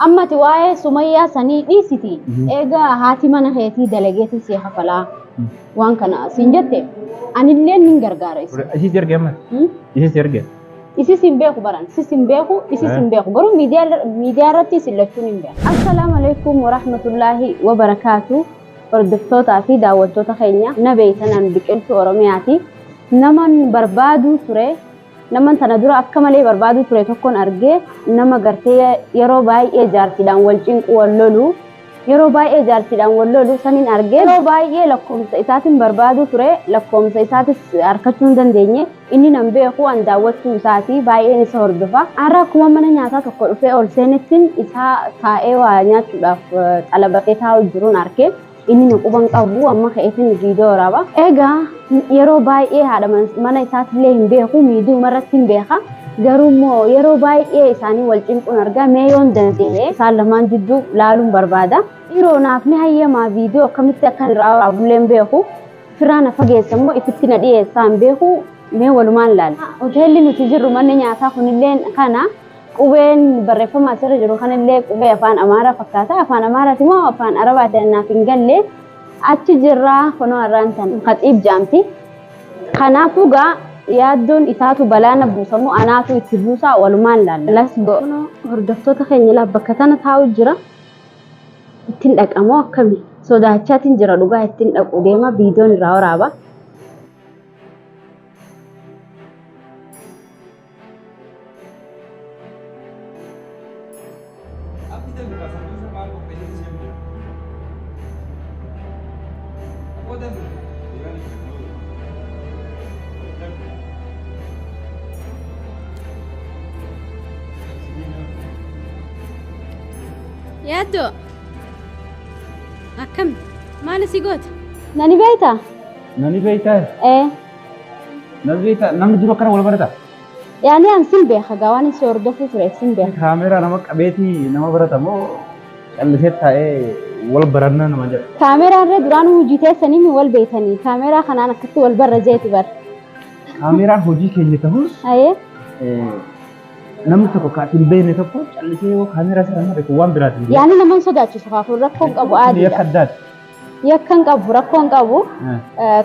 أما تواي سمية سني إيستي إيجا هاتي من هاتي دلجيتي سيها فلا وان كنا سنجتة أنا اللي نينجرجاريس إيش ترجع ما إيش ترجع isi simbeku baran si simbeku isi simbeku garu media ratti silachun imbe assalamu alaikum warahmatullahi wabarakatuh hordoftoota fi daawwattoota keenya nabeeytanan biqiltuu oromiyaati naman barbaadu ture naman tana dura akka malee barbaadu ture tokkon argee nama gartee yeroo baay'ee jaarsidhaan wal cinqu wal lolu yeroo baay'ee jaarsidhaan wal lolu sanin argee yeroo baay'ee lakkoomsa isaatiin barbaadu ture lakkoomsa isaatis harkachuu hin dandeenye inni nan beeku an daawwachuu isaati baay'een isa hordofa arra akkuma mana nyaataa tokko dhufee ol seenettiin isaa taa'ee waa nyaachuudhaaf xalabatee taa'u jiruun argee inni nu quban qabu amma ka'eetiin viidiyoo waraaba egaa yeroo baay'ee haadha mana isaatillee hin beeku miidiyuu marratti hin beeka garuu immoo yeroo baay'ee isaanii wal cinquun argaa mee yoon danda'e isaan lamaan jidduu laaluun barbaada yeroo naaf ni hayyamaa viidiyoo akkamitti akka irraa abulleen beeku firaan fageessa immoo itti na dhiyeessaan beeku mee walumaan laala hoteelli nuti jirru manni nyaataa kunillee kana qubeen barreeffama asirra jiru kanillee qubee afaan amaaraa fakkaata afaan amaaraati moo afaan arabaati naaf hin galle achi jirra kunoo arraantan khaxiib jaamti kanaafuu gaa yaaddoon isaatu balaana buusamu anaatu itti buusaa walumaan laala las go hordoftoota keenya laa bakka tana taa'u jira ittiin dhaqamoo akkami sodaachaatiin jira dhugaa ittiin dhaqu deema viidiyoon irraa waraaba يادو أكم مالي سيقوت ناني بيتا إيه ناني بيتا ناني جرو كنا ولا برتا يعني أنسين بيخا قواني سور دفو فريسين بيخا كاميرا نمك أبيتي نما برتا مو اللي سيتا إيه ولا برنا نما جر كاميرا ردران وجيتي سنيمي والبيتني كاميرا خنانا كتو والبر جيتي بر كاميرا هوجي كيني تهوس أيه namni tokko kaatiin beene tokko callisee yoo kaameeraa sana beeku waan biraati. Yaani naman sodaachisu kaafu rakkoon qabu aadii. Yakkan qabu rakkoon qabu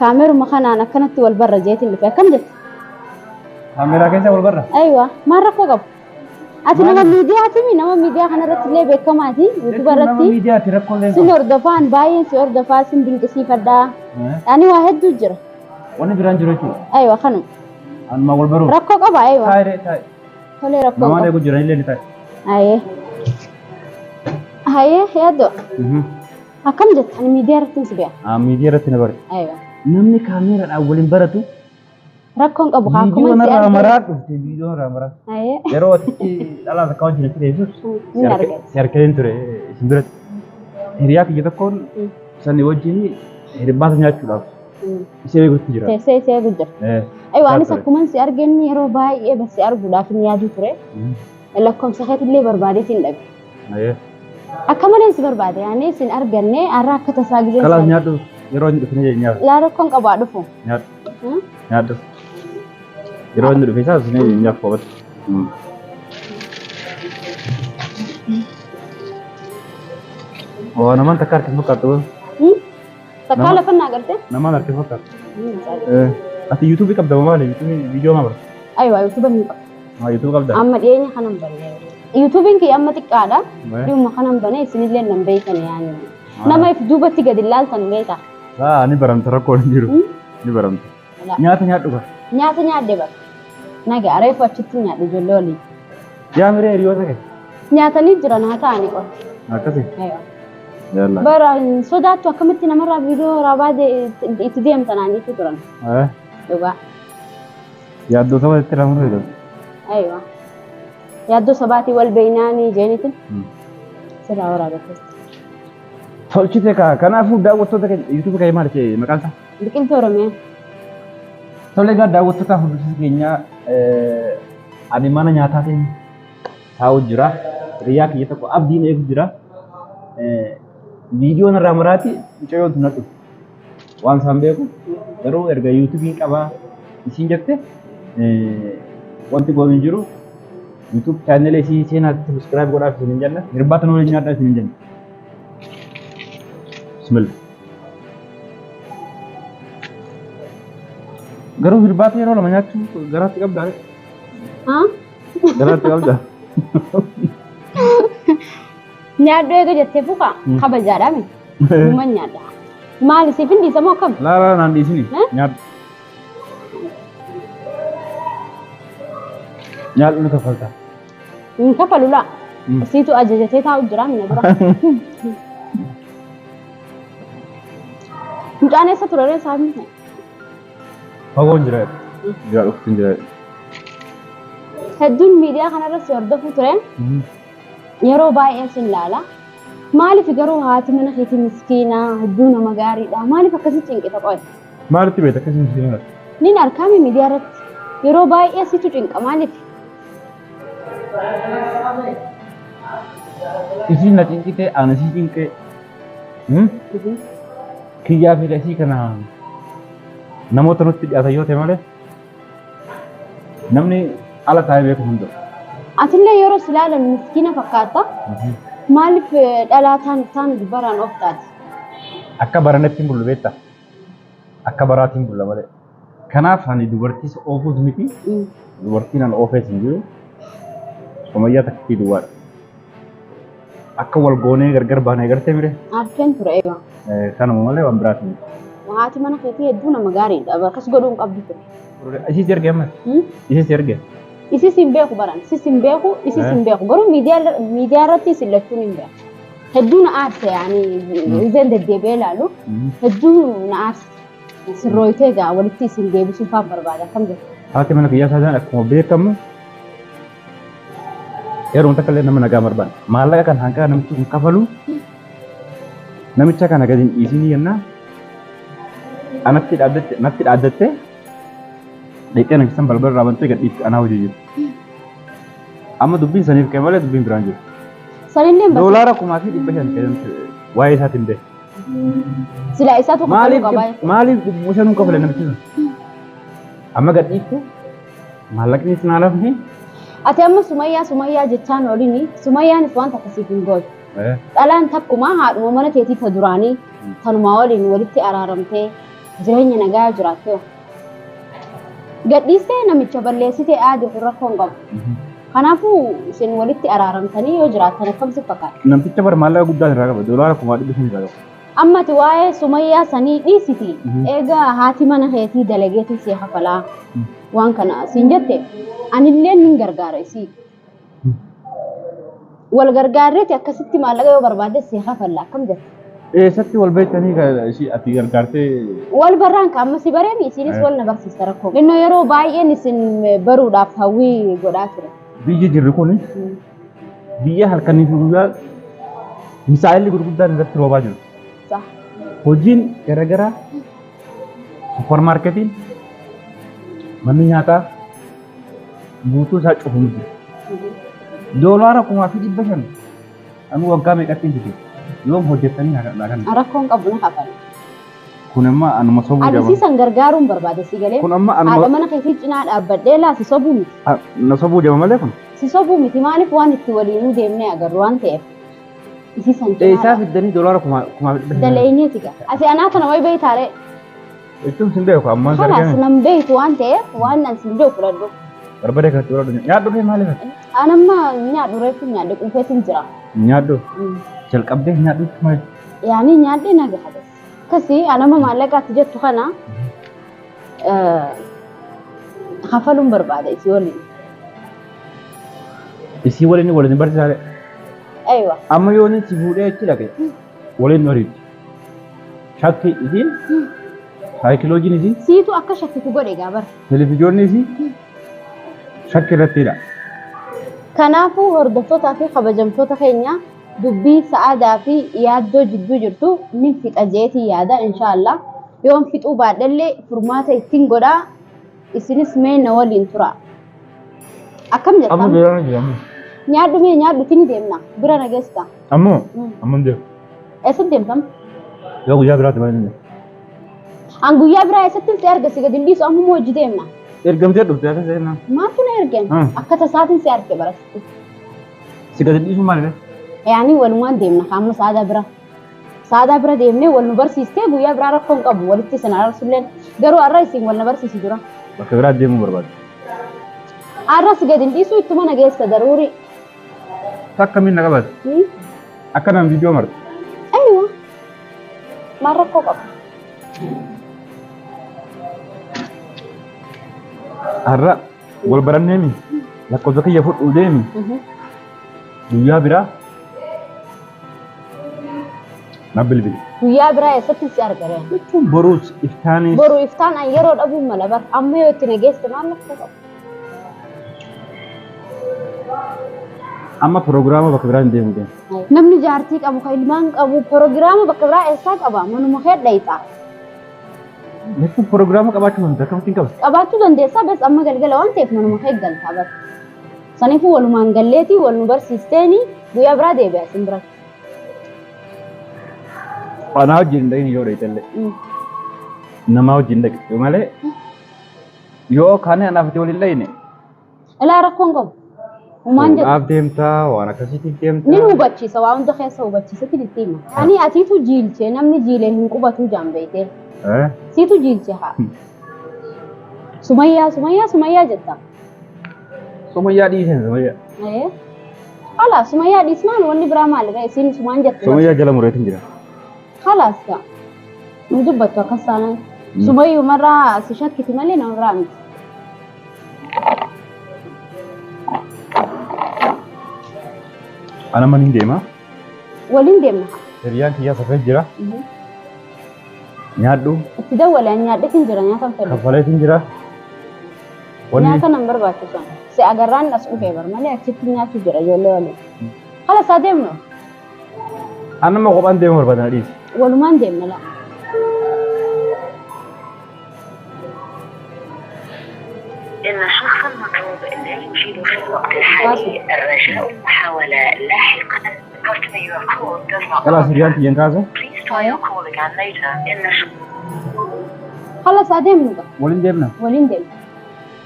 kaameeruma kanaan akkanatti wal barra jeetiin dhufe akkam jettu. Kaameeraa keessa wal barra? Aywa maal rakkoo qabu? Ati nama miidiyaati nama miidiyaa kanarratti illee beekamaati yuutuuba irratti. Nama miidiyaati rakkoo illee. Sin hordofaan baay'een si hordofaa sin dinqisiifadhaa. Yaani waa hedduu jira. Wanni biraan jiru jechuudha. Aywa kanuma. Anuma wal baruu. Rakkoo qaba aywa. Taa'ee. Tole rakkoo. Nama leegu jiran illee ni taa'e. Ayee yaaddo. Akkam jetta ani miidiyaa irratti si beeka. Miidiyaa irratti na bare. Aywa. Namni kaameeraadhaan waliin baratu. Rakkoon qabu haa kuma viidiyoon irraa maraa dhufte viidiyoon irraa maraa. Ayee. Yeroo ati dhalaa takka wajjin itti deebisu. Si harkeen ture isin biratti. Hiriyaa kiyya tokkoon sanii wajjin hiribbaata nyaachuudhaaf. Isee eeguutti jira. Teessee isee eeguutti jira. Aywa anis akkuman si arginu yeroo baay'ee basi arguudhaaf ni yaadu ture. Lakkoomsa keetillee barbaadeetiin dhabe. Ayee. Akka malee si barbaade yaani sin arganne arra akka tasaa gizee. Kalaas nyaadhu yeroo inni dhufne nyaadhu. Laa rakkoon qabaa dhufu. Nyaadhu. Nyaadhu. Yeroo inni dhufe isaas ni nyaaf qobatu. Oo namaan takka harkisa fakkaatu. Takkaa lafa naa agartee? Namaan harkisa fakkaatu. Ati YouTube qabda maali? YouTube viidiyoo maa barta? Aywa YouTube hin qabu. YouTube qabda? Amma dhiyeenya kanan banee. YouTubein kiyya amma xiqqaadha. Dhimma kanan banee isinillee nan beekan yaani. Nama if duubatti gadi ilaaltan beeka. Ni baramta rakkoo hin jiru. Ni baramta. Nyaata nyaadhu bara. Nyaata nyaadde bara. Naga areefu achitti nyaadhe ijoollee waliin. Yaa miree hiriyoota kee? Nyaatanii jiran haa ta'anii qora. Akkasii? Aywa. Bara sodaattu akkamitti namarraa viidiyoo raabaa itti deemtan aaniitu turan. Dhugaa. Yaaddoo saba itti raamuu fayyadamu. Aywa. Yaaddoo sabaatii wal beeynaanii jeenitiin sirraa waraabate. Tolchite kanaafuu daawwattoota YouTube ka'ee maal ishee maqaan isaa? Biqiltuu Oromiyaa. Tole egaa daawwattoota hordoftoota keenyaa ani mana nyaataatiin taa'u jira. Hiriyaa kiyya tokko abdiin eegu jira. Viidiyoon irraa maraati mucayyootu na dhufu. Waan isaan beeku garuu erga YouTubein qabaa isiin jette wanti goon hin jiru. YouTube channel isi seenaa subscribe godhaaf isin jenna. Irbaata nu waliin nyaadhaa isin jenna. Bismillah. Garuu irbaata yeroo lama nyaachuu garaatti qabdaa. Haa? Garaatti qabdaa. Nyaadhu eega jettee fuuqa kabajaadhaame. Dhuma nyaadha. Maali siif hin dhiisamoo akkam? Laa naan dhiisini. Nyaadhu. Nyaadhu ni kaffalta. Hin kaffalu laa. Siitu ajajatee taa'u jira mina dura. Mucaan eessa ture ree saafni? Fagoon jira. Jira dhuftiin jira. Hedduun miidiyaa kanarratti hordofuu ture. Yeroo baay'ee sin laala. Maaliif garuu haati mana keetii miskiinaa hedduu nama gaariidha. Maaliif akkasii cinqita qoodha? Maalitti beekta akkasii miskiinaa? Nin arkaame miidiyaa irratti. Yeroo baay'ee situ cinqa maaliif? Isiin na cinqitee ana sii cinqee. Kiyyaa fi isii kana namoota nutti dhiyaatan yoo ta'e malee namni ala taa'ee beeku hunda. Atillee yeroo si ilaalan miskiina fakkaata. Maaliif dhalaataan isaan dubaraan of taati? Akka baranatti hin bullu beekta. Akka baraatiin bulla malee. Kanaaf ani dubartiis oofuus miti. Dubartiin an oofees hin jiru. Somayyaa takkii duwwaadha. Akka wal goonee gargar baanee gartee mire. Arfeen ture eegaa. Kanuma malee waan biraati miti. Haati mana keetii hedduu nama gaariidha. Akkas godhuun qabdu ture. Isis erge amma. Isis erge. Isis hin beeku baran. Isis hin beeku. Isis hin beeku. Garuu miidiyaa irratti isin lachuun hin beeku. Hedduu na aarse yaani izeen deddeebi'ee ilaalu. Hedduu na aarse. Sirrooyitee egaa walitti isin deebisuufaa barbaada. Akkam jettu? Haati mana kiyyaa isaan akkuma beekamu yeroo takka illee nama nagaa barbaada. Maallaqa kan hanqaa namichi kun kafalu namicha kana gadi hin dhiisinii jennaa natti dhaaddattee dhiiqee namicha balbala irraa bantee gad dhiitti anaa hojii jiru. Amma dubbiin saniif ka'e malee dubbiin biraan jiru. Sanillee hin Doolaara 5,500 waa'ee isaatiin beeku. Silaa isaatu kafaluu qaba. Maaliif bushanuu kafale namichi sun? Amma gad dhiitte maallaqni isin haalafne. Ati amma Sumayyaa jechaan olini Sumayyaanis wanta akkasiif hin gootu. Dhalaan takkuma haadhuma mana keetii ta duraanii tanumaa waliin walitti araaramtee jireenya nagaa jiraattee gadhiistee namicha balleessitee aaduu fi rakkoo hin qabu. Kanaafuu isin walitti araaramtanii yoo jiraattan akkamsi fakkaata? Namticha bar maallaqa guddaa irraa qaba. Doolaara 500 irraa qaba. Ammati waa'ee Sumayyaa sanii dhiisiti. Egaa haati mana keetii dalageetii si hafalaa waan kana siin jette anillee nin gargaara isii. Wal gargaarreeti akkasitti maallaqa yoo barbaadde si hafalla akkam jette? Eessatti wal beektanii ishii ati gargaartee? Wal barraan ka amma si bareemi isinis wal na barsiista rakkoo. Innoo yeroo baay'een isin baruudhaaf hawwii godhaa ture. Biyyi jirri kun biyya halkanii fi guyyaa misaa'illi gurguddaan irratti roobaa jiru. Hojiin garaagaraa suuparmaarketiin manni nyaataa guutuu isaa cufuun jiru. Doolaara 5,500 anu waggaa meeqatti jiru? Yoom hojjettanii naagan? Rakkoon qabu na hafala. Kun amma anuma sobuu jama. Adisiisan gargaaruun barbaade si galee. Kun amma haadha mana keetii cinaa dhaabbadhee laa si sobuu miti. Na sobuu jama malee kun? Si sobuu miti maaliif waan itti waliinuu deemnee agarru waan ta'eef. Isiisan cinaa. Isaa fiddanii doolaara 5,500. Daleenyeeti gaa. Ati anaa kana wayi beeytaaree. Jechuun sin beeku ammaan Kanaas nam beeytu waan ta'eef waan nan sin beeku fudhadhu. Barbadee kan xuraadhu nyaadhu kee maaliif? Anamma nyaadhu reefu nyaadhe quufeetiin jira. Nyaadhu jalqabdee nyaadhu maal? Yaani nyaadhe naga hadas. Kasi anama maallaqaatti jettu kana hafaluun barbaada isii waliin. Isii waliin barsiisaale. Aywa. Amma yoo inni si fuudhee achi dhaqe waliin horiiti. Shakki isiin saayikiloojiin isii. Siitu akka shakkitu godhe gaabar. Televiijoonni isii shakki irrattidha. Kanaafuu hordoftootaa fi kabajamtoota keenya dubbii sa'aadaa fi yaaddoo jidduu jirtu ni fixa jeetii yaada inshaallah. Yoon fixuu baadhallee furmaata ittiin godhaa isinis mee na waliin tura. Akkam jettan? Amma beeraan jedhamu. Nyaadhu mee nyaadhu tini deemna bira nageessa. Ammoo deemu. Eessatti deemtam? Yoo guyyaa biraatti maal inni? An guyyaa biraa eessatti si arga si gadi dhiisu ammuma hojii deemna. ergamtee dhufte akka seenaa. Maaltu na ergan? Akkata isaatiin si arge barasitti. Si gadi dhiisuu maalidha? Yaani walumaan deemna amma saadaa bira. Saadaa bira deemnee wal nu barsiistee guyyaa biraa rakkoo hin qabu walitti isin ararsulleen garuu har'a isin wal na barsiisi jira. Bakka biraa deemuu barbaadu. Har'as gadi hin dhiisuu ittuma nageessa daruuri. Takka miin na qabate. Akka nama viidiyoo marti. Aywa. Maal rakkoo qaba? Har'a wal barannee mi lakkoofsa kiyya fudhuu deemi. Guyyaa biraa na bilbili. Guyyaa biraa eessatti si argare? Jechuun boruus iftaanis. Boruu iftaan an yeroo dhabuun mala bar amma yoo itti nageesse maal rakkoo qaba? Amma proogiraama bakka biraa hin deemu deemu. Namni jaartii qabu kan ilmaan qabu proogiraama bakka biraa eessaa qaba? Manuma kee dhayitaa. Jechuun proogiraama qabaachuu dandeessa akkamitti hin qabdu? Qabaachuu dandeessaa bas amma galgala waan ta'eef manuma kee galtaa bar. Saniifuu walumaan galleetii wal nu barsiisteeni guyyaa biraa deebi'a isin biratti. Anaa wajjin dhaqin yoo dheetallee. Namaa wajjin dhaqe malee yoo kaanee anaaf waliin dhaqne. Ilaa rakkoon qabu. Umaan jedhu. Naaf deemtaa waan akkasiitiin deemtaa. Ni hubachiisa waa hunda keessa hubachiisatti itti hima. Ani atiitu jiilchee namni jiilee hin qubatu jaambeetee. Siitu jiilchee haa. Sumayyaa jetta. Sumayyaa dhiiseen Sumayyaa. Haala Sumayyaa dhiisnaan wanni biraa maalidha isin sumaan jettu. Sumayyaa jala mureetiin jira. Haalaas gaa. Nu dubbattu akkas taanaan. Sumayyuu marraa si shakkiti malee namarraa miti. Ana maniin deema. Waliin deemna. Hiriyaan kiyyaa safee jira. Nyaadhu. Itti dawwalaan nyaadhitiin jira nyaatan fedhu. Kaffaleetiin jira. Nyaata nan barbaachisan. Si agarraan as dhufee bar malee achitti nyaatu jira ijoollee waliin. Haala isaa deemnu. Anama kophaan deemu barbaadan dhiisi. Walumaan deemna laa. إن الشخص المطلوب لا يجيب في الوقت الحالي الرجاء المحاولة لاحقا. Customer you have called does not Kalaas hiriyaan kiyyan kaasa. Please try your call again later. Haala isaa deemnu gaa. Waliin deemna. Waliin deemna.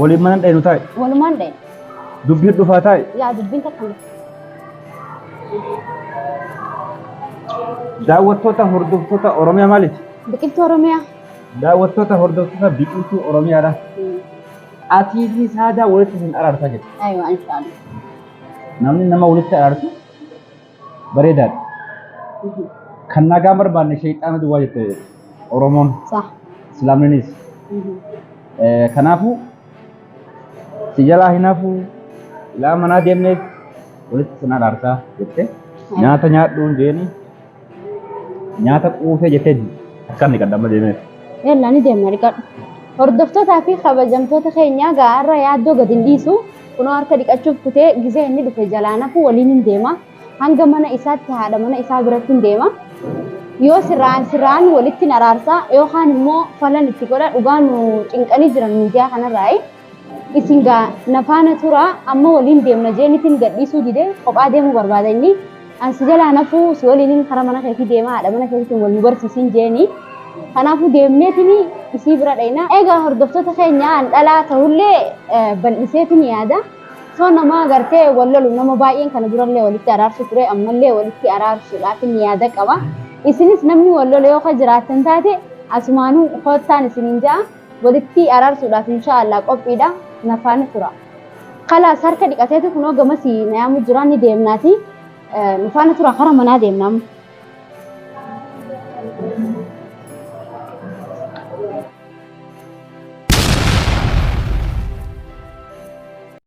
Waliin mana dhaynu taa'e. Walumaan deemna. Dubbiin dhufaa taa'e. Yaa dubbiin takka. Daawwattoota hordoftoota Oromiyaa maaliiti? Biqiltuu Oromiyaa. Daawwattoota hordoftoota biqiltuu Oromiyaadha. Atii fi saadaa walitti hin araarsaa jirti. Aywa inshaallah. Namni nama walitti araarsu bareedaadha. Kan nagaa barbaanne shayxaana duwwaa jette Oromoon. Sah. Islaamninis. Kanaafuu si jalaa hinaafuu ilaa manaa deemneef walitti sin araarsaa jette. Nyaata nyaadhuun jeeni nyaata quufee jettee akkan ni qaddama deemeef. Yalla ni deemna dhiqadhu. Hordoftootaa fi kabajamtoota keenyaa gaarra yaaddoo gadi hin dhiisu kunoo harka dhiqachuuf kutee gizee inni dhufe jalaanafu waliin hin deema. Hanga mana isaatti haadha mana isaa biratti hin deema. Yoo sirraan walitti hin araarsaa yookaan immoo falan itti godha dhugaan cinqanii jiran miidiyaa kanarraa isin gaa nafaana turaa amma waliin deemna jeenitiin gadhiisuu didee kophaa deemuu barbaada inni ansi jalaa nafuu si waliin karaa mana keetii deema haadha mana keetiin wal nu barsiisin jeeni. Kanaafuu deemneetini isii bira dhayna. Egaa hordoftoota keenyaan dhalaa ta'ullee bal'iseetiin yaada. Soo nama agartee wal lolu nama baay'een kana durallee walitti araarsu ture ammallee walitti araarsuudhaaf inni yaada qaba. Isinis namni wal lolu yoo ka jiraattan taate asumaanuu koottaan isiniin ja'a walitti araarsuudhaaf inshaallah qophiidha nafaana tura. Kalaas harka dhiqateetu kunoo gamasii nayaamu jiraan ni deemnaati. Nafaana tura kara manaa deemnaamu.